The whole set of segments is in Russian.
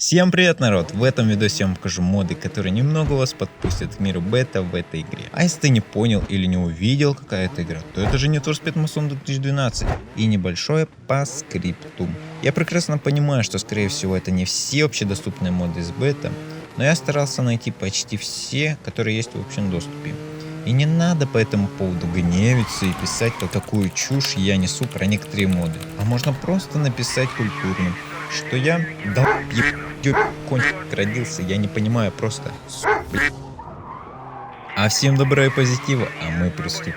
Всем привет, народ! В этом видосе я вам покажу моды, которые немного вас подпустят к миру бета в этой игре. А если ты не понял или не увидел, какая это игра, то это же Need for Speed Most Wanted 2012 и небольшое по скрипту. Я прекрасно понимаю, что скорее всего это не все общедоступные моды из бета, но я старался найти почти все, которые есть в общем доступе. И не надо по этому поводу гневиться и писать, какую чушь я несу про некоторые моды. А можно просто написать культурно, что я кончик родился, я не понимаю просто. А всем добра и позитива, а мы приступим.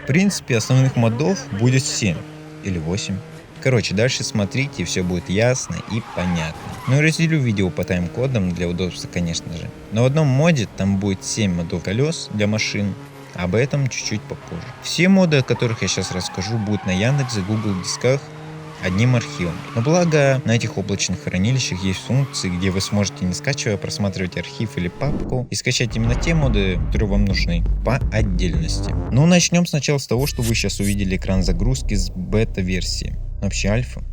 В принципе, основных модов будет 7 или 8. Короче, дальше смотрите, и все будет ясно и понятно. Ну и разделю видео по тайм-кодам для удобства, конечно же. Но в одном моде там будет 7 модов колес для машин, об этом чуть-чуть попозже. Все моды, о которых я сейчас расскажу, будут на Яндексе, Google дисках одним архивом. Но благо на этих облачных хранилищах есть функции, где вы сможете, не скачивая, просматривать архив или папку и скачать именно те моды, которые вам нужны по отдельности. Ну, начнем сначала с того, что вы сейчас увидели экран загрузки с бета-версии. Вообще альфа.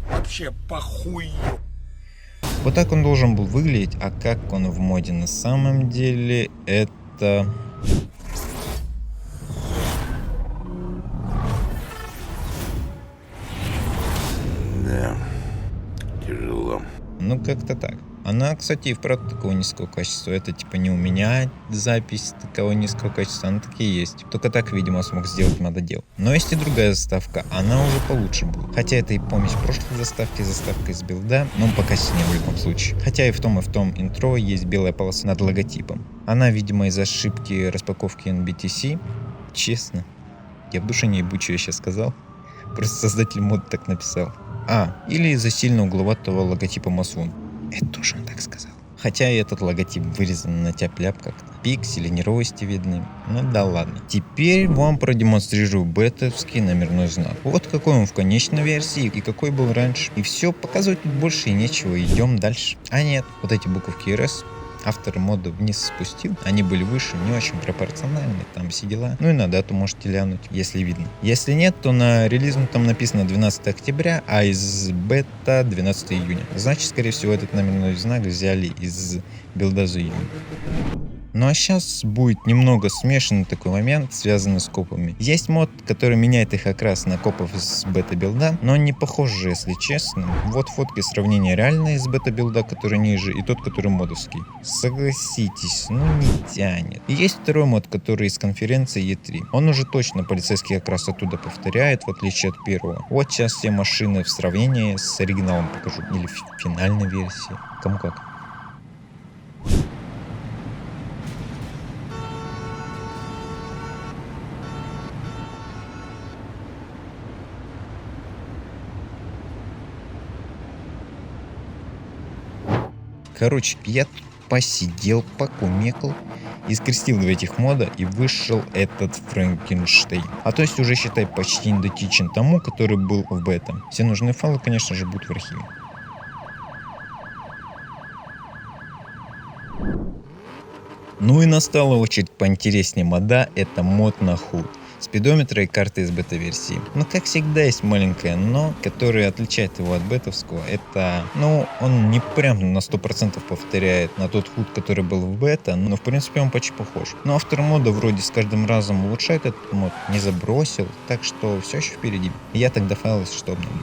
Вообще похуй. Вот так он должен был выглядеть, а как он в моде на самом деле, это... Да, тяжело. Ну, как-то так. Она, кстати, и вправду такого низкого качества. Это типа не у меня запись такого низкого качества, она таки есть. Только так, видимо, смог сделать мододел. Но есть и другая заставка, она уже получше будет. Хотя это и помесь прошлой заставки, заставка из билда, но пока синяя в любом случае. Хотя и в том интро есть белая полоса над логотипом. Она, видимо, из ошибки распаковки NBTC. Честно, я в душе не ебу, что я сейчас сказал. Просто создатель мода так написал. Или из-за сильно угловатого логотипа Масун. Это тоже он так сказал. Хотя и этот логотип вырезан на тяп-ляп как-то. Пиксели, неровности видны. Ну да ладно. Теперь вам продемонстрирую бетовский номерной знак. Вот какой он в конечной версии и какой был раньше. И все, показывать тут больше и нечего. Идем дальше. А нет, вот эти буковки RS автор мода вниз спустил, они были выше, не очень пропорциональны, там все дела. Ну и на дату можете глянуть, если видно. Если нет, то на релизном там написано 12 октября, а из бета 12 июня. Значит, скорее всего, этот номерной знак взяли из билда за июнь. Ну а сейчас будет немного смешанный такой момент, связанный с копами. Есть мод, который меняет их окрас на копов из бета-билда, но не похожи, если честно. Вот фотки сравнения реальные из бета-билда, который ниже, и тот, который модовский. Согласитесь, ну не тянет. И есть второй мод, который из конференции E3. Он уже точно полицейский окрас оттуда повторяет, в отличие от первого. Вот сейчас все машины в сравнении с оригиналом покажу. Или в финальной версии. Кому как. Короче, я посидел, покумекал и скрестил два этих мода, и вышел этот Франкенштейн. А то есть уже, считай, почти идентичен тому, который был в бета. Все нужные файлы, конечно же, будут в архиве. Ну и настала очередь поинтереснее мода, это мод на худ. Спидометра и карты из бета-версии. Но как всегда есть маленькое но, которое отличает его от бетовского. Это, он не прям на 100% повторяет на тот худ, который был в бета, но в принципе он почти похож. Но автор мода вроде с каждым разом улучшает этот мод, не забросил, так что все еще впереди. Я тогда файл, что обновлю.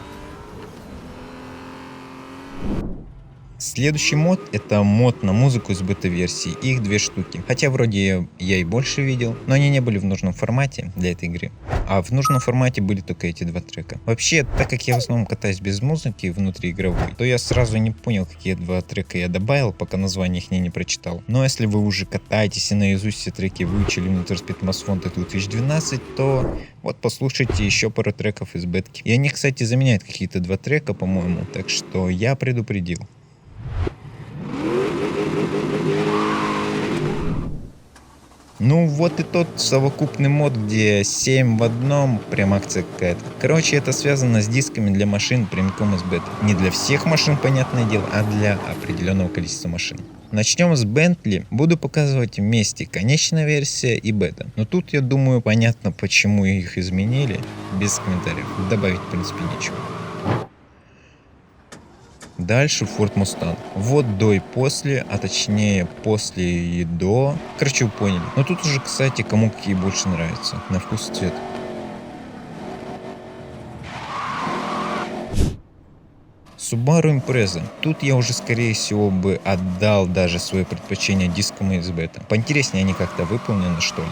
Следующий мод это мод на музыку из бета-версии, их две штуки. Хотя вроде я и больше видел, но они не были в нужном формате для этой игры. А в нужном формате были только эти два трека. Вообще, так как я в основном катаюсь без музыки внутриигровой, то я сразу не понял, какие два трека я добавил, пока название их не прочитал. Но если вы уже катаетесь и наизусть все треки выучили в Need for Speed Most Wanted 2012, то вот послушайте еще пару треков из бетки. И они, кстати, заменяют какие-то два трека, по-моему, так что я предупредил. Ну вот и тот совокупный мод, где 7 в одном, прям акция какая-то. Короче, это связано с дисками для машин прямиком из беты. Не для всех машин, понятное дело, а для определенного количества машин. Начнем с Bentley. Буду показывать вместе конечная версия и бета. Но тут, я думаю, понятно, почему их изменили. Без комментариев. Добавить, в принципе, нечего. Дальше Ford Mustang. Вот до и после, а точнее после и до. Короче, вы поняли. Но тут уже, кстати, кому какие больше нравятся. На вкус и цвет. Subaru Impreza. Тут я уже, скорее всего, бы отдал даже свое предпочтение дискам из бета. Поинтереснее они как-то выполнены, что ли.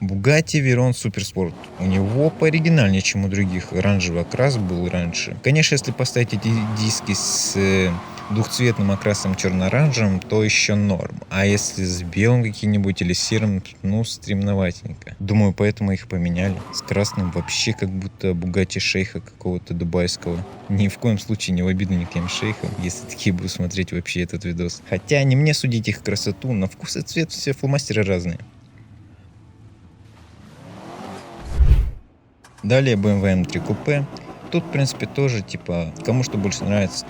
Bugatti Veyron Supersport. У него пооригинальнее, чем у других. Оранжевый окрас был раньше. Конечно, если поставить эти диски с двухцветным окрасом черно-оранжевым, то еще норм. А если с белым каким-нибудь или серым, ну, стремноватенько. Думаю, поэтому их поменяли. С красным вообще как будто Bugatti шейха какого-то дубайского. Ни в коем случае не в обиду никаким шейхам, если такие будут смотреть вообще этот видос. Хотя не мне судить их красоту, на вкус и цвет все фломастеры разные. Далее BMW M3 Coupe. Тут, в принципе, тоже, типа, кому что больше нравится.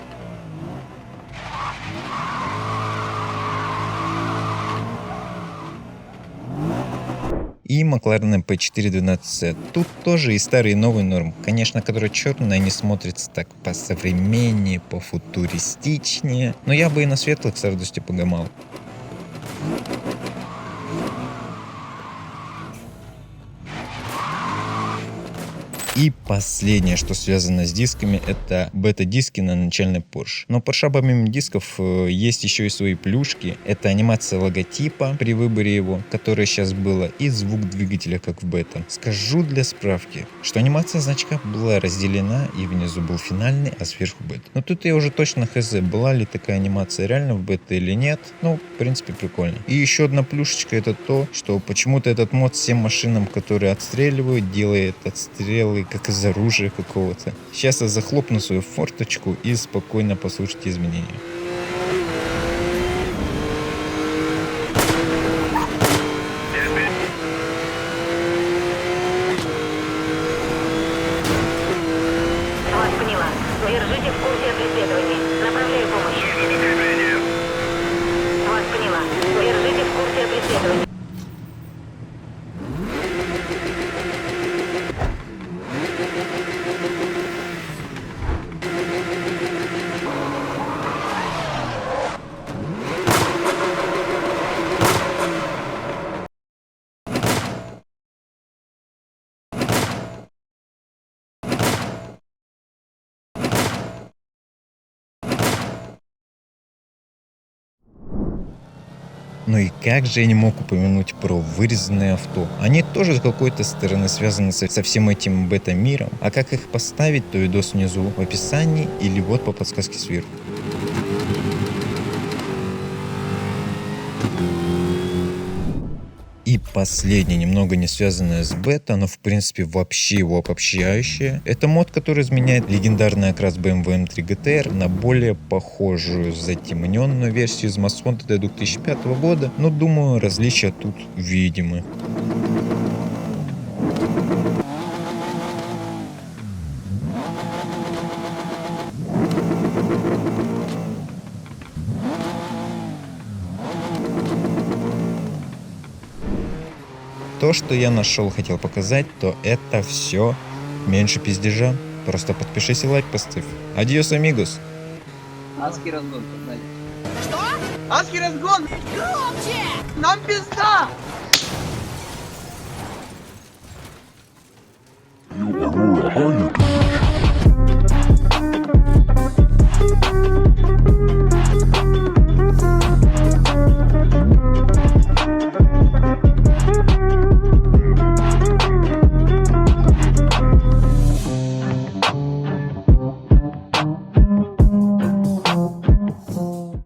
И McLaren MP412C. Тут тоже и старый, и новый норм. Конечно, который черный, они смотрятся так посовременнее, пофутуристичнее. Но я бы и на светлых с радостью погамал. И последнее, что связано с дисками, это бета-диски на начальной Porsche. Но Porsche помимо дисков есть еще и свои плюшки. Это анимация логотипа при выборе его, которая сейчас была, и звук двигателя, как в бета. Скажу для справки, что анимация значка была разделена, и внизу был финальный, а сверху бета. Но тут я уже точно хз, была ли такая анимация реально в бета или нет. Ну, в принципе, прикольно. И еще одна плюшечка, это то, что почему-то этот мод всем машинам, которые отстреливают, делает отстрелы как из оружия какого-то. Сейчас я захлопну свою форточку и спокойно послушайте изменения. Вас поняла. Держите в курсе преследования. Направляю помощь. Вас поняла. Держите в курсе преследования. Ну и как же я не мог упомянуть про вырезанные авто. Они тоже с какой-то стороны связаны со всем этим бета-миром. А как их поставить, то видос внизу в описании или вот по подсказке сверху. И последнее, немного не связанное с бета, но в принципе вообще его обобщающее. Это мод, который изменяет легендарный окрас BMW M3 GTR на более похожую затемненную версию из Massonta 2005 года. Но думаю, различия тут видимы. То, что я нашел, хотел показать, то это все. Меньше пиздежа. Просто подпишись и лайк поставь. Адьос, амигос. Адский разгон, погнали. Что? Адский разгон! Громче! Нам пизда!